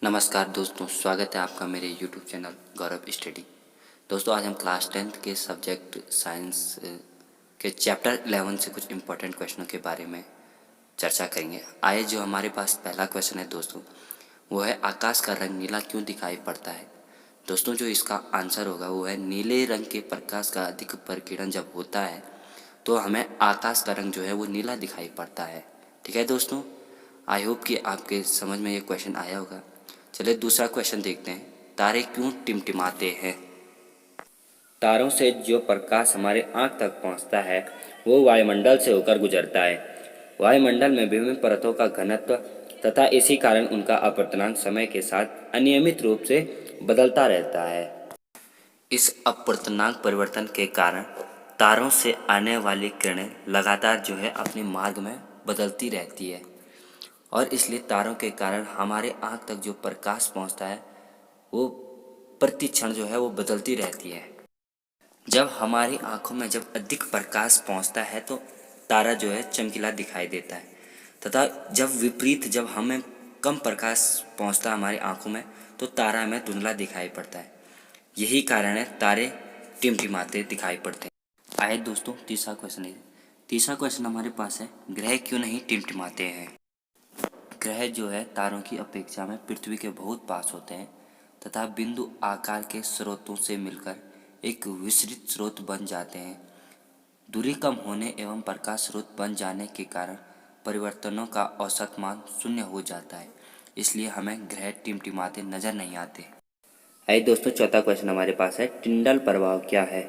नमस्कार दोस्तों, स्वागत है आपका मेरे YouTube चैनल गौरव स्टडी। दोस्तों, आज हम क्लास 10th के सब्जेक्ट साइंस के चैप्टर 11 से कुछ इम्पोर्टेंट क्वेश्चनों के बारे में चर्चा करेंगे। आइए, जो हमारे पास पहला क्वेश्चन है दोस्तों, वो है आकाश का रंग नीला क्यों दिखाई पड़ता है। दोस्तों, जो इसका आंसर होगा वो है नीले रंग के प्रकाश का अधिक प्रकीर्णन जब होता है तो हमें आकाश का रंग जो है वो नीला दिखाई पड़ता है। ठीक है दोस्तों, आई होप कि आपके समझ में ये क्वेश्चन आया होगा। चलिए दूसरा क्वेश्चन देखते हैं। तारे क्यों टिमटिमाते हैं। तारों से जो प्रकाश हमारे आँख तक पहुँचता है वो वायुमंडल से होकर गुजरता है। वायुमंडल में विभिन्न परतों का घनत्व तथा इसी कारण उनका अपवर्तनांक समय के साथ अनियमित रूप से बदलता रहता है। इस अपवर्तनांक परिवर्तन के कारण तारों से आने वाली किरणें लगातार जो है अपने मार्ग में बदलती रहती है और इसलिए तारों के कारण हमारे आँख तक जो प्रकाश पहुँचता है वो प्रति क्षण जो है वो बदलती रहती है। जब हमारी आँखों में जब अधिक प्रकाश पहुँचता है तो तारा जो है चमकीला दिखाई देता है तथा जब विपरीत जब हमें कम प्रकाश पहुँचता है हमारी आँखों में तो तारा हमें धुंधला दिखाई पड़ता है। यही कारण है तारे टिमटिमाते दिखाई पड़ते हैं। आइए दोस्तों, तीसरा क्वेश्चन है। तीसरा क्वेश्चन हमारे पास है, ग्रह क्यों नहीं टिमटिमाते हैं। ग्रह जो है तारों की अपेक्षा में पृथ्वी के बहुत पास होते हैं तथा बिंदु आकार के स्रोतों से मिलकर एक विस्तृत स्रोत बन जाते हैं। दूरी कम होने एवं प्रकाश स्रोत बन जाने के कारण परिवर्तनों का औसत मान शून्य हो जाता है, इसलिए हमें ग्रह टिमटिमाते नजर नहीं आते। आइए दोस्तों, चौथा क्वेश्चन हमारे पास है, टिंडल प्रभाव क्या है।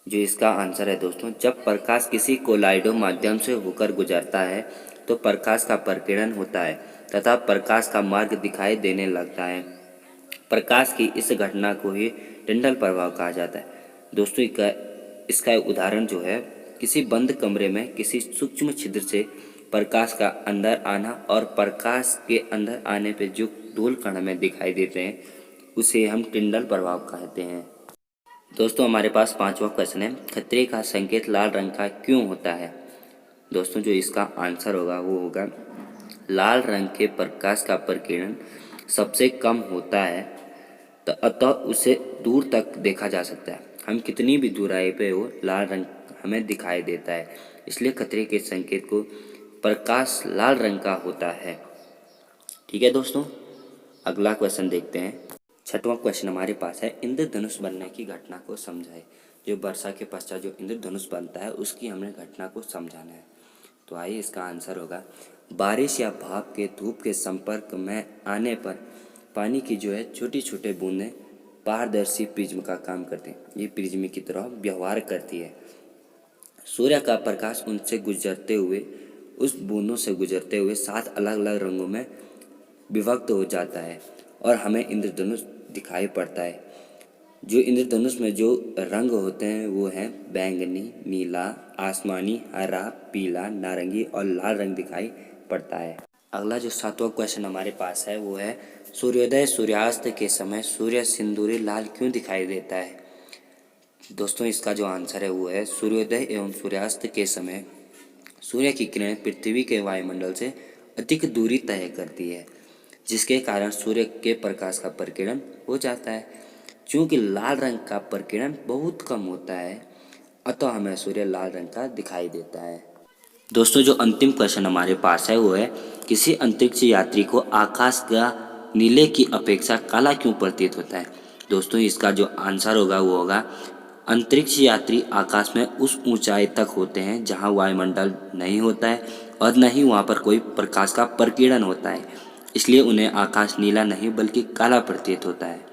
जो इसका आंसर है दोस्तों, जब प्रकाश किसी कोलाइडो माध्यम से होकर गुजरता है तो प्रकाश का प्रकीर्णन होता है तथा प्रकाश का मार्ग दिखाई देने लगता है। प्रकाश की इस घटना को ही टिंडल प्रभाव कहा जाता है। दोस्तों, इसका उदाहरण जो है, किसी बंद कमरे में किसी सूक्ष्म छिद्र से प्रकाश का अंदर आना और प्रकाश के अंदर आने पर जो धूल कण हमें दिखाई देते हैं उसे हम टिंडल प्रभाव कहते हैं। दोस्तों, हमारे पास पांचवा क्वेश्चन है, खतरे का संकेत लाल रंग का क्यों होता है। दोस्तों, जो इसका आंसर होगा वो होगा, लाल रंग के प्रकाश का प्रकीर्णन सबसे कम होता है तो अतः उसे दूर तक देखा जा सकता है। हम कितनी भी दूराई पे हो लाल रंग हमें दिखाई देता है, इसलिए खतरे के संकेत को प्रकाश लाल रंग का होता है। ठीक है दोस्तों, अगला क्वेश्चन देखते हैं। छठवां क्वेश्चन हमारे पास है, इंद्रधनुष बनने की घटना को समझाए। जो वर्षा के पश्चात जो इंद्रधनुष बनता है उसकी हमें घटना को समझाना है। तो आइए, इसका आंसर होगा, बारिश या भाप के धूप के संपर्क में आने पर पानी की जो है छोटी छोटी बूंदें पारदर्शी प्रिज्म का काम करते हैं। ये प्रिज्म की तरह व्यवहार करती है। सूर्य का प्रकाश उनसे गुजरते हुए उस बूंदों से गुजरते हुए 7 अलग अलग रंगों में विभक्त हो जाता है और हमें इंद्रधनुष दिखाई पड़ता है। जो इंद्रधनुष में जो रंग होते हैं वो हैं बैंगनी, नीला, आसमानी, हरा, पीला, नारंगी और लाल रंग दिखाई पड़ता है। अगला जो सातवां क्वेश्चन हमारे पास है वो है, सूर्योदय सूर्यास्त के समय सूर्य सिंदूरी लाल क्यों दिखाई देता है। दोस्तों, इसका जो आंसर है वो है, सूर्योदय एवं सूर्यास्त के समय सूर्य की किरणें पृथ्वी के वायुमंडल से अधिक दूरी तय करती है, जिसके कारण सूर्य के प्रकाश का प्रकीर्णन हो जाता है। चूँकि लाल रंग का प्रकीर्णन बहुत कम होता है अतः हमें सूर्य लाल रंग का दिखाई देता है। दोस्तों, जो अंतिम क्वेश्चन हमारे पास है वो है, किसी अंतरिक्ष यात्री को आकाश का नीले की अपेक्षा काला क्यों प्रतीत होता है। दोस्तों, इसका जो आंसर होगा वो होगा, अंतरिक्ष यात्री आकाश में उस ऊंचाई तक होते हैं जहां वायुमंडल नहीं होता है और न ही वहां पर कोई प्रकाश का प्रकीर्णन होता है, इसलिए उन्हें आकाश नीला नहीं बल्कि काला प्रतीत होता है।